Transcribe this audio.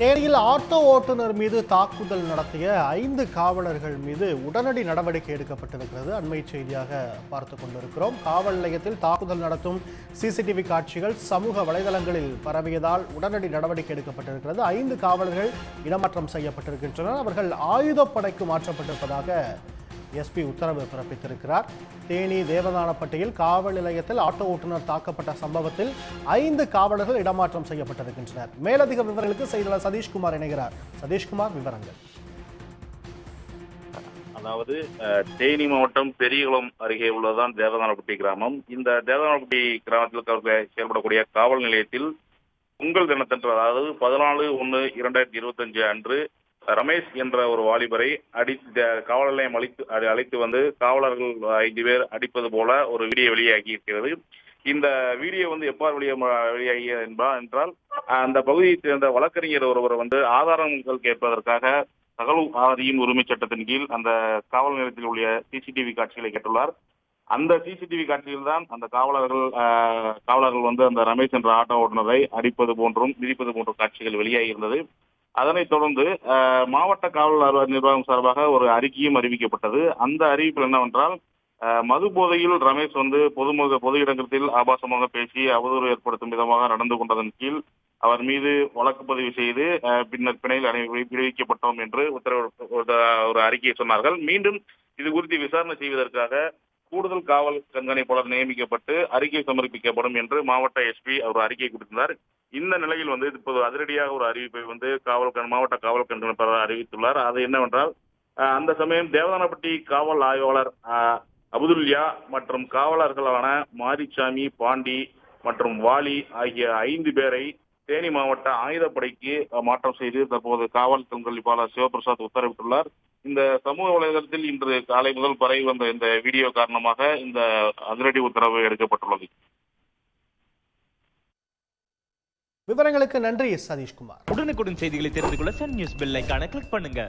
தேனியில் ஆட்டோ ஓட்டுநர் மீது தாக்குதல் நடத்திய 5 காவலர்கள் மீது உடனடி நடவடிக்கை எடுக்கப்பட்டிருக்கிறது. அண்மை செய்தியாக பார்த்துக் கொண்டிருக்கிறோம். காவல் நிலையத்தில் தாக்குதல் நடத்தும் சிசிடிவி காட்சிகள் சமூக வலைதளங்களில் பரவியதால் உடனடி நடவடிக்கை எடுக்கப்பட்டிருக்கிறது. 5 காவலர்கள் இடமாற்றம் செய்யப்பட்டிருக்கின்றனர். அவர்கள் ஆயுதப்படைக்கு மாற்றப்பட்டிருப்பதாக எஸ்பி உத்தரவு பிறப்பித்திருக்கிறார். தேனி தேவதானப்பட்டியில் காவல் நிலையத்தில் ஆட்டோ ஓட்டுநர் தாக்கப்பட்ட சம்பவத்தில் 5 காவலர்கள் இடமாற்றம் செய்யப்பட்டிருக்கின்றனர். மேலதிக விவரங்களுக்கு செய்தியாளர் சதீஷ்குமார் இணைகிறார். சதீஷ்குமார், விவரங்கள். அதாவது தேனி மாவட்டம் பெரியகுளம் அருகே உள்ளதுதான் தேவதானப்பட்டி கிராமம். இந்த தேவதானப்பட்டி கிராமத்தில் செயல்படக்கூடிய காவல் நிலையத்தில் பொங்கல் தினத்தன்று, அதாவது 14/1/2025 அன்று ரமேஷ் என்ற ஒரு வாலிபரை காவல் நிலையம் அழைத்து வந்து காவலர்கள் 5 பேர் அடிப்பது போல ஒரு வீடியோ வெளியாகி இருக்கிறது. இந்த வீடியோ எவ்வாறு வெளியாகியது என்றால், அந்த பகுதியைச் சேர்ந்த வழக்கறிஞர் ஒருவர் ஆதாரங்கள் கேட்பதற்காக தகவல் அறியும் உரிமை சட்டத்தின் கீழ் அந்த காவல் நிலையத்தில் உள்ள சிசிடிவி காட்சிகளை கேட்டுள்ளார். அந்த சிசிடிவி காட்சியில் தான் அந்த காவலர்கள் அந்த ரமேஷ் என்ற ஆட்டோ ஓட்டுநரை அடிப்பது போன்றும் மிதிப்பது போன்ற காட்சிகள் வெளியாகி இருந்தது. அதனைத் தொடர்ந்து மாவட்ட காவல் நிர்வாகம் சார்பாக ஒரு அறிக்கையும் அறிவிக்கப்பட்டது. அந்த அறிவிப்பில் என்னவென்றால், மது போதையில் ரமேஷ் பொது இடங்களில் ஆபாசமாக பேசி அவதூறு ஏற்படுத்தும் விதமாக நடந்து கொண்டதன் கீழ் அவர் மீது வழக்கு பதிவு செய்து பின்னர் பிணையில் விடுவிக்கப்பட்டோம் என்று ஒரு அறிக்கையை சொன்னார்கள். மீண்டும் இது குறித்து விசாரணை செய்வதற்காக கூடுதல் காவல் கண்காணிப்பாளர் நியமிக்கப்பட்டு அறிக்கை சமர்ப்பிக்கப்படும் என்று மாவட்ட எஸ்பி அவர் அறிக்கை கொடுத்திருந்தார். இந்த நிலையில் இப்போது அதிரடியாக ஒரு அறிவிப்பை மாவட்ட காவல் கண்காணிப்பாளர் அறிவித்துள்ளார். அது என்னவென்றால், அந்த சமயம் தேவதானப்பட்டி காவல் ஆய்வாளர் அப்துல்யா மற்றும் காவலர்களான மாரிசாமி, பாண்டி மற்றும் வாலி ஆகிய 5 பேரை தேனி மாவட்ட ஆயுதப்படைக்கு மாற்றம் செய்து தற்போது காவல் கண்காணிப்பாளர் சிவபிரசாத் உத்தரவிட்டுள்ளார். இந்த சமூக வலைதளத்தில் இன்று காலை முதல் பரவி வந்த இந்த வீடியோ காரணமாக இந்த அதிரடி உத்தரவு எடுக்கப்பட்டுள்ளது. விவரங்களுக்கு நன்றி சதீஷ்குமார். உடனுக்குடன் செய்திகளை தெரிந்து கொள்ள சன் நியூஸ் பெல் ஐகானை கிளிக் பண்ணுங்க.